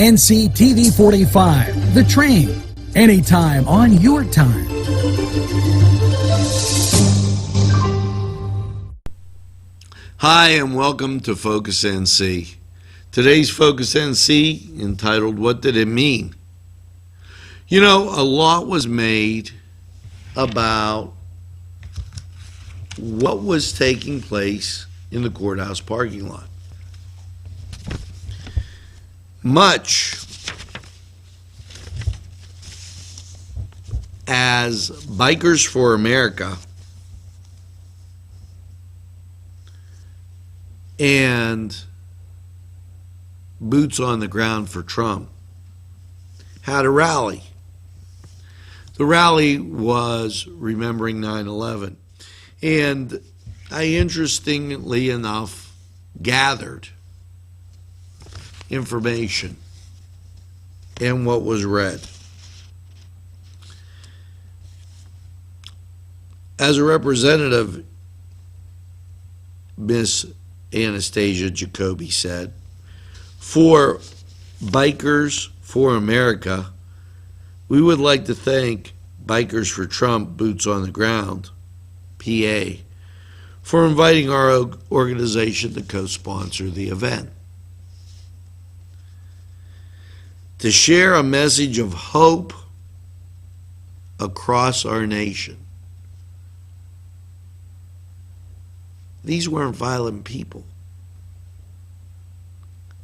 NCTV45, The Train, anytime on your time. Hi, and welcome to Focus NC. Today's Focus NC entitled, What Did It Mean? You know, a lot was made about what was taking place in the courthouse parking lot. Much as Bikers for America and Boots on the Ground for Trump had a rally. The rally was remembering 9/11. And I, interestingly enough, gathered information and what was read. As a representative, Miss Anastasia Jacoby said, for Bikers for America, we would like to thank Bikers for Trump, Boots on the Ground, PA, for inviting our organization to co-sponsor the event. To share a message of hope across our nation. These weren't violent people.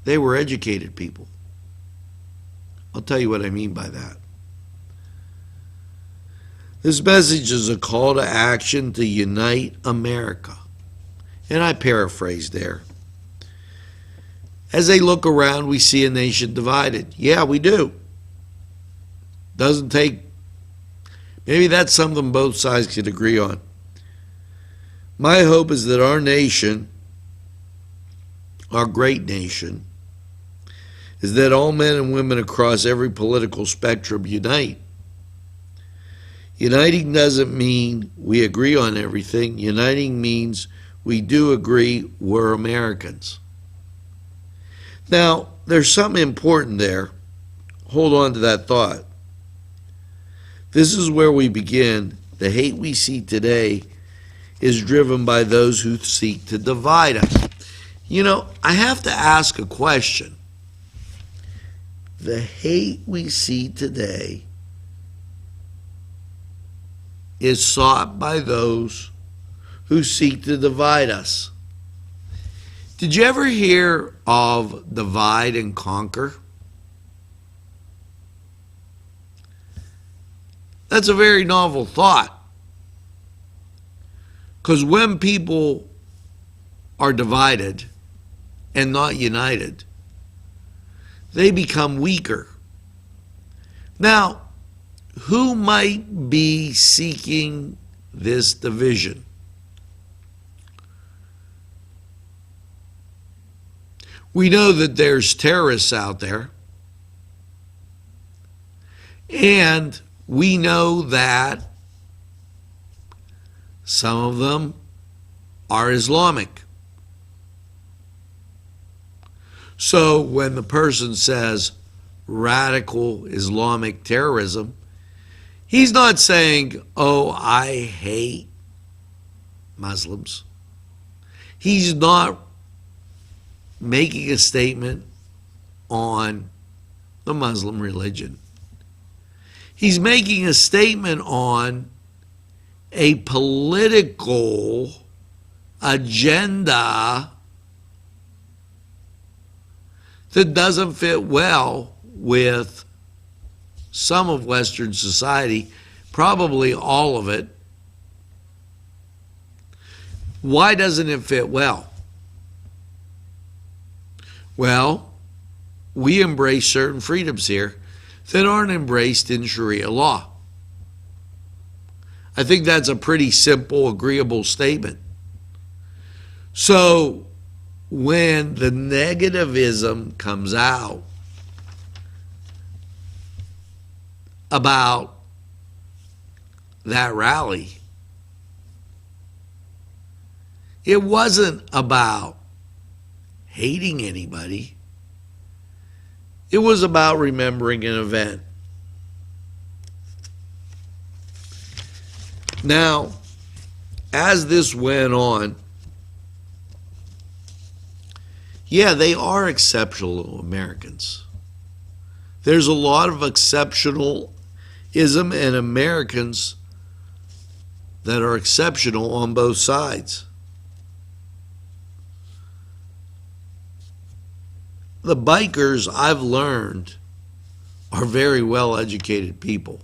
They were educated people. I'll tell you what I mean by that. This message is a call to action to unite America. And I paraphrase there. As they look around, we see a nation divided. Yeah, we do. Doesn't take, maybe that's something both sides could agree on. My hope is that our nation, our great nation, is that all men and women across every political spectrum unite. Uniting doesn't mean we agree on everything. Uniting means we do agree we're Americans. Now, there's something important there. Hold on to that thought. This is where we begin. The hate we see today is driven by those who seek to divide us. You know, I have to ask a question. The hate we see today is sought by those who seek to divide us. Did you ever hear of divide and conquer? That's a very novel thought. Because when people are divided and not united, they become weaker. Now, who might be seeking this division? We know that there's terrorists out there, and we know that some of them are Islamic. So when the person says radical Islamic terrorism, he's not saying, oh, I hate Muslims. He's not making a statement on the Muslim religion. He's making a statement on a political agenda that doesn't fit well with some of Western society, probably all of it. Why doesn't it fit well? Well, we embrace certain freedoms here that aren't embraced in Sharia law. I think that's a pretty simple, agreeable statement. So when the negativism comes out about that rally, it wasn't about hating anybody. It was about remembering an event. Now, as this went on, yeah, they are exceptional Americans. There's a lot of exceptionalism in Americans that are exceptional on both sides. The bikers, I've learned, are very well-educated people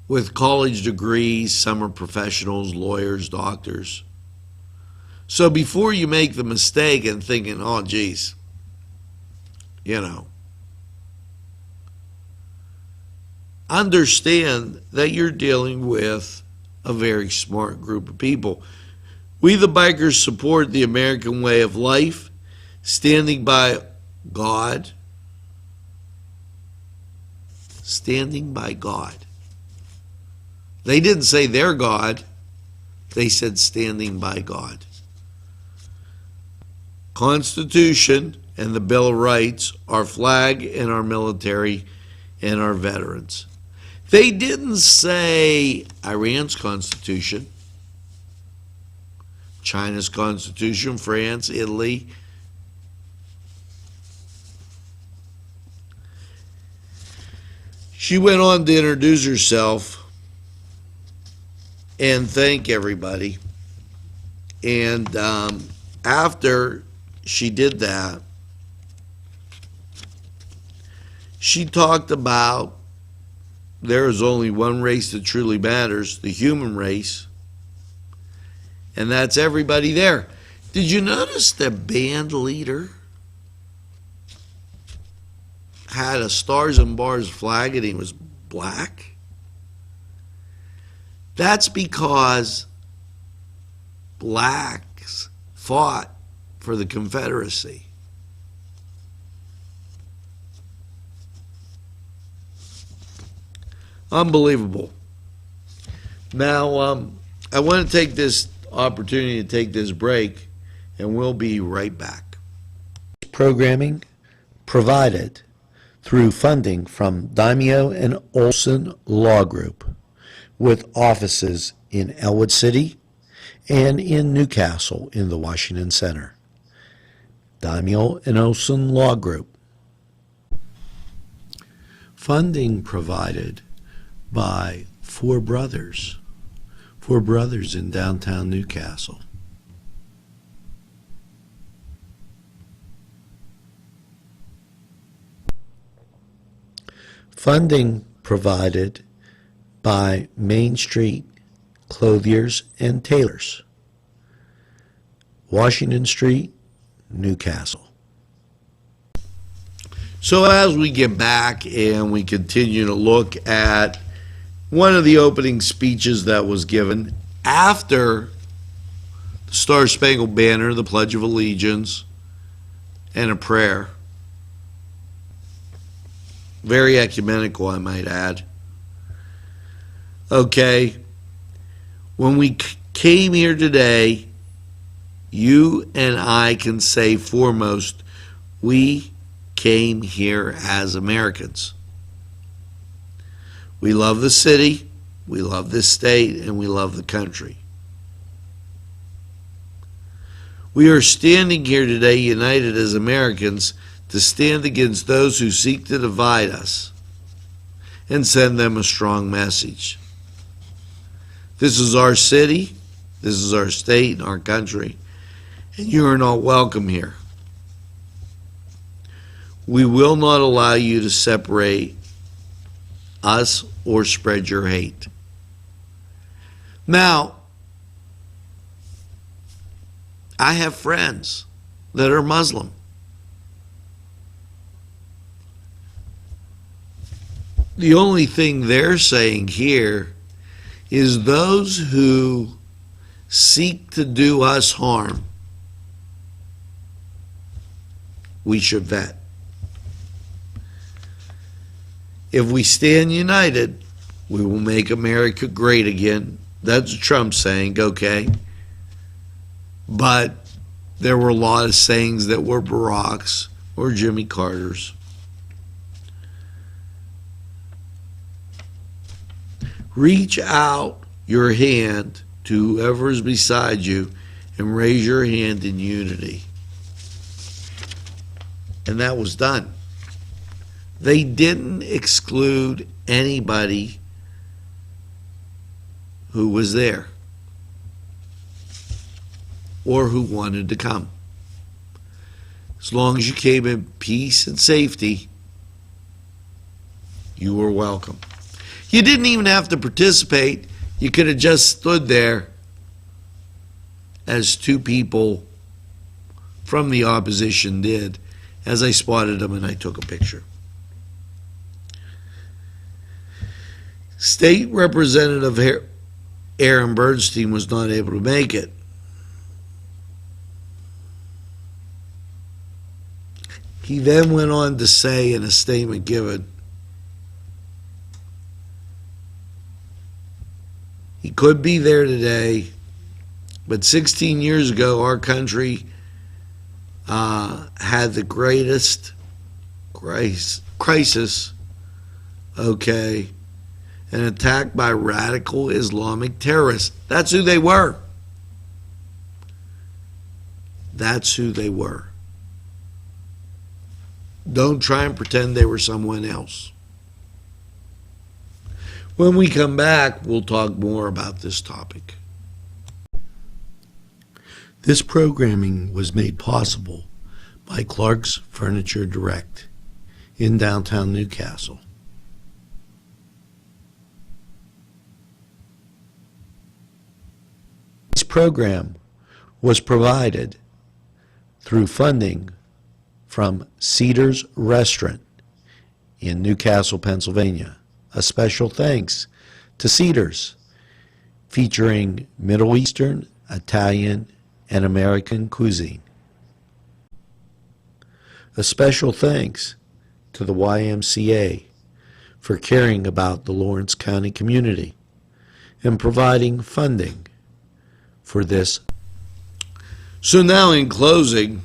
with college degrees. Some are professionals, lawyers, doctors. So before you make the mistake and thinking, oh, geez, understand that you're dealing with a very smart group of people. We, the bikers, support the American way of life, standing by God. Standing by God. They didn't say their God. They said standing by God. Constitution and the Bill of Rights, our flag and our military and our veterans. They didn't say Iran's constitution, China's constitution, France, Italy. She went on to introduce herself and thank everybody. And after she did that, she talked about there is only one race that truly matters, the human race, and that's everybody there. Did you notice the band leader had a Stars and Bars flag and he was black? That's because blacks fought for the Confederacy. Unbelievable. Now, I want to take this opportunity to take this break, and we'll be right back. Programming provided through funding from Daimio and Olson Law Group, with offices in Elwood City and in Newcastle in the Washington Center. Daimio and Olson Law Group. Funding provided by Four Brothers in downtown Newcastle. Funding provided by Main Street Clothiers and Tailors, Washington Street, Newcastle. So as we get back and we continue to look at one of the opening speeches that was given after the Star-Spangled Banner, the Pledge of Allegiance, and a prayer. Very ecumenical, I might add. Okay, when we came here today, you and I can say foremost, we came here as Americans. We love the city, we love this state, and we love the country. We are standing here today united as Americans to stand against those who seek to divide us and send them a strong message. This is our city, this is our state and our country, and you are not welcome here. We will not allow you to separate us or spread your hate. Now, I have friends that are Muslim. The only thing they're saying here is those who seek to do us harm, we should vet. If we stand united, we will make America great again. That's Trump saying, okay. But There were a lot of sayings that were Barack's or Jimmy Carter's. Reach out your hand to whoever is beside you and raise your hand in unity. And that was done. They didn't exclude anybody who was there or who wanted to come. As long as you came in peace and safety, you were welcome. You didn't even have to participate. You could have just stood there as two people from the opposition did, as I spotted them and I took a picture. State Representative Aaron Bernstein was not able to make it. He then went on to say in a statement given, he could be there today, but 16 years ago, our country had the greatest crisis, an attack by radical Islamic terrorists. That's who they were. That's who they were. Don't try and pretend they were someone else. When we come back, we'll talk more about this topic. This programming was made possible by Clark's Furniture Direct in downtown Newcastle. This program was provided through funding from Cedars Restaurant in Newcastle, Pennsylvania. A special thanks to Cedars, featuring Middle Eastern, Italian, and American cuisine. A special thanks to the YMCA for caring about the Lawrence County community and providing funding for this. So now in closing,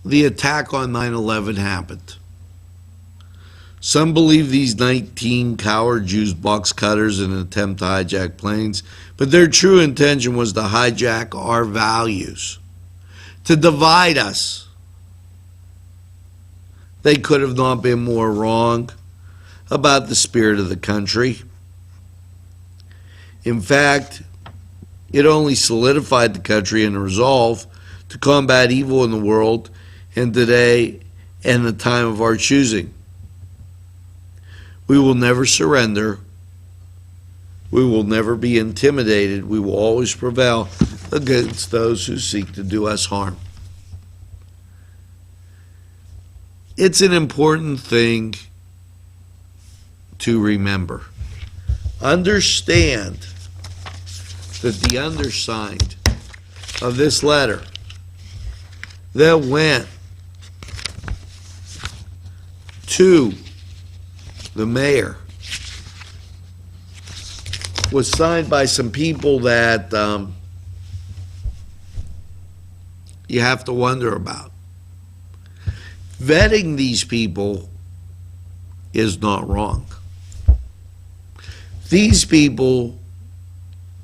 the attack on 9/11 happened. Some believe these 19 cowards used box cutters in an attempt to hijack planes, but their true intention was to hijack our values, to divide us. They could have not been more wrong about the spirit of the country. In fact, it only solidified the country in a resolve to combat evil in the world and today and the time of our choosing. We will never surrender. We will never be intimidated. We will always prevail against those who seek to do us harm. It's an important thing to remember. Understand that the undersigned of this letter that went to the mayor was signed by some people that you have to wonder about. Vetting these people is not wrong. These people,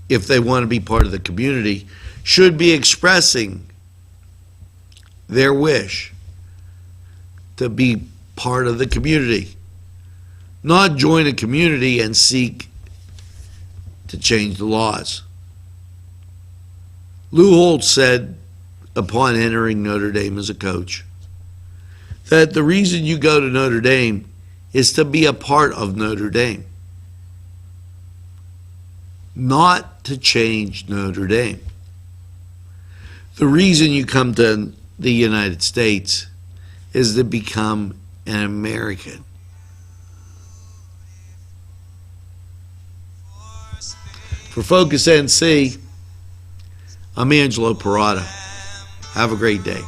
if they want to be part of the community, should be expressing their wish to be part of the community, not join a community and seek to change the laws. Lou Holtz said upon entering Notre Dame as a coach that the reason you go to Notre Dame is to be a part of Notre Dame, not to change Notre Dame. The reason you come to the United States is to become an American. For Focus NC, I'm Angelo Parada. Have a great day.